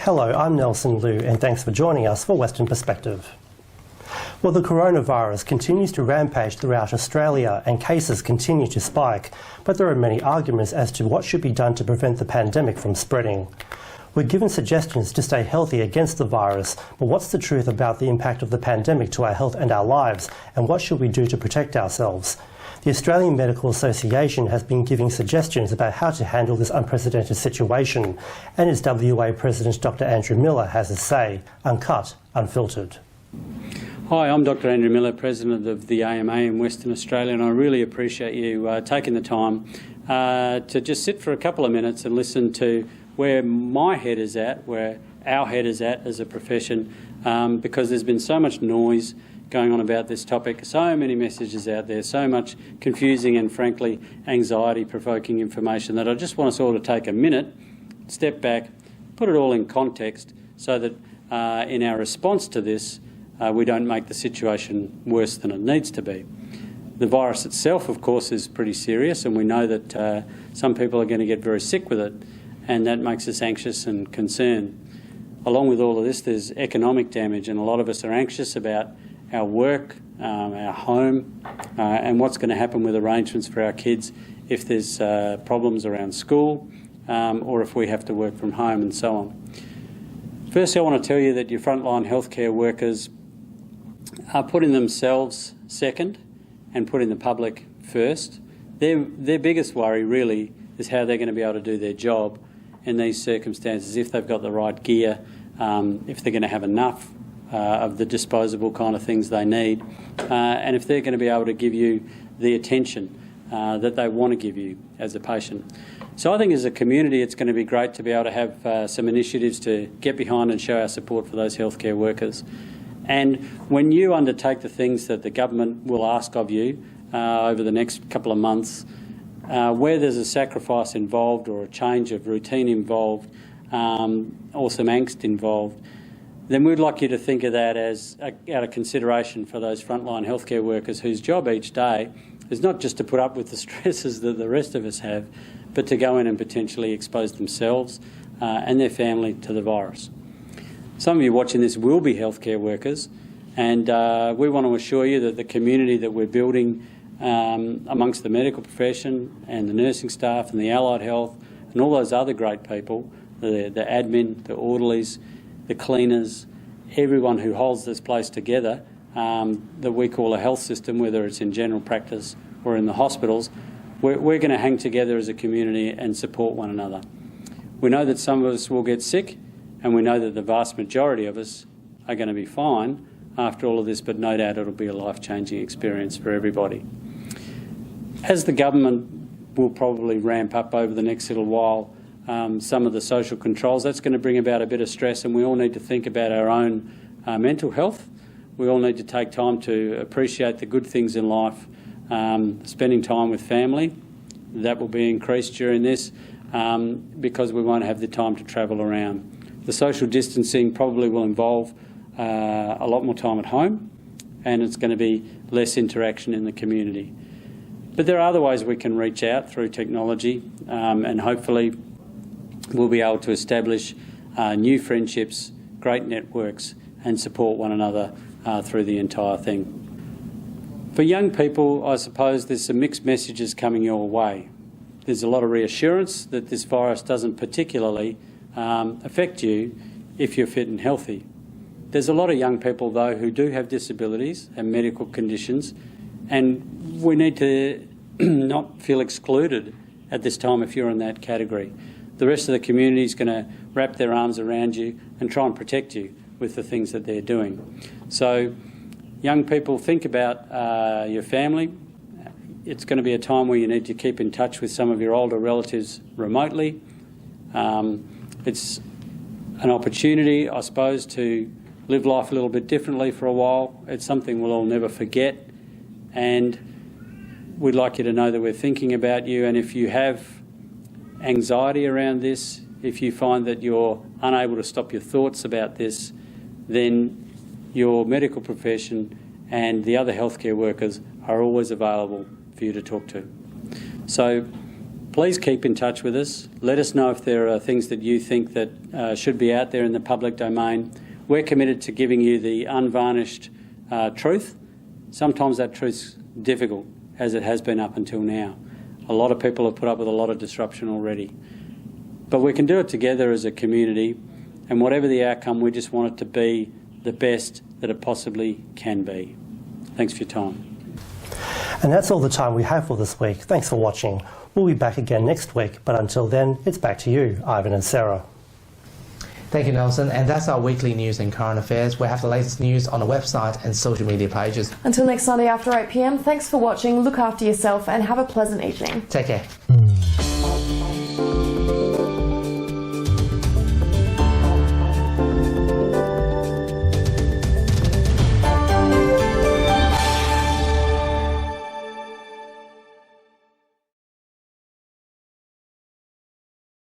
Hello, I'm Nelson Liu, and thanks for joining us for Western Perspective. Well, the coronavirus continues to rampage throughout Australia and cases continue to spike, but there are many arguments as to what should be done to prevent the pandemic from spreading. We're given suggestions to stay healthy against the virus, but what's the truth about the impact of the pandemic to our health and our lives, and what should we do to protect ourselves? The Australian Medical Association has been giving suggestions about how to handle this unprecedented situation, and its WA President Dr Andrew Miller has his say, uncut, unfiltered. Hi, I'm Dr Andrew Miller, President of the AMA in Western Australia, and I really appreciate you taking the time to just sit for a couple of minutes and listen to where my head is at, where our head is at as a profession, because there's been so much noise going on about this topic, so many messages out there, so much confusing and frankly anxiety-provoking information that I just want us all to take a minute, step back, put it all in context so that in our response to this we don't make the situation worse than it needs to be. The virus itself, of course, is pretty serious, and we know that some people are going to get very sick with it, and that makes us anxious and concerned. Along with all of this, there's economic damage, and a lot of us are anxious about our work, our home, and what's going to happen with arrangements for our kids if there's problems around school or if we have to work from home and so on. Firstly, I want to tell you that your frontline healthcare workers are putting themselves second and putting the public first. Their biggest worry really is how they're going to be able to do their job in these circumstances, if they've got the right gear, if they're going to have enough of the disposable kind of things they need, and if they're going to be able to give you the attention that they want to give you as a patient. So I think as a community it's going to be great to be able to have some initiatives to get behind and show our support for those healthcare workers. And when you undertake the things that the government will ask of you over the next couple of months, where there's a sacrifice involved or a change of routine involved or some angst involved, then we'd like you to think of that as out of consideration for those frontline healthcare workers whose job each day is not just to put up with the stresses that the rest of us have, but to go in and potentially expose themselves and their family to the virus. Some of you watching this will be healthcare workers, and we want to assure you that the community that we're building amongst the medical profession and the nursing staff and the allied health and all those other great people, the admin, the orderlies, the cleaners, everyone who holds this place together, that we call a health system, whether it's in general practice or in the hospitals, we're going to hang together as a community and support one another. We know that some of us will get sick, and we know that the vast majority of us are going to be fine after all of this, but no doubt it'll be a life-changing experience for everybody. As the government will probably ramp up over the next little while some of the social controls, that's going to bring about a bit of stress, and we all need to think about our own mental health. We all need to take time to appreciate the good things in life, spending time with family. That will be increased during this because we won't have the time to travel around. The social distancing probably will involve a lot more time at home, and it's going to be less interaction in the community. But there are other ways we can reach out through technology, and hopefully we'll be able to establish new friendships, great networks, and support one another through the entire thing. For young people, I suppose there's some mixed messages coming your way. There's a lot of reassurance that this virus doesn't particularly affect you if you're fit and healthy. There's a lot of young people, though, who do have disabilities and medical conditions, and we need to not feel excluded at this time if you're in that category. The rest of the community is going to wrap their arms around you and try and protect you with the things that they're doing. So, young people, think about your family. It's going to be a time where you need to keep in touch with some of your older relatives remotely. It's an opportunity, I suppose, to live life a little bit differently for a while. It's something we'll all never forget, and we'd like you to know that we're thinking about you, and if you have anxiety around this, if you find that you're unable to stop your thoughts about this, then your medical profession and the other healthcare workers are always available for you to talk to. So Please keep in touch with us. Let us know if there are things that you think that should be out there in the public domain. We're committed to giving you the unvarnished truth. Sometimes that truth's difficult, as it has been up until now. A lot of people have put up with a lot of disruption already. But we can do it together as a community, and whatever the outcome, we just want it to be the best that it possibly can be. Thanks for your time. And that's all the time we have for this week. Thanks for watching. We'll be back again next week, but until then, it's back to you, Ivan and Sarah. Thank you, Nelson. And that's our weekly news and current affairs. We have the latest news on the website and social media pages. Until next Sunday after 8 p.m, thanks for watching, look after yourself and have a pleasant evening. Take care.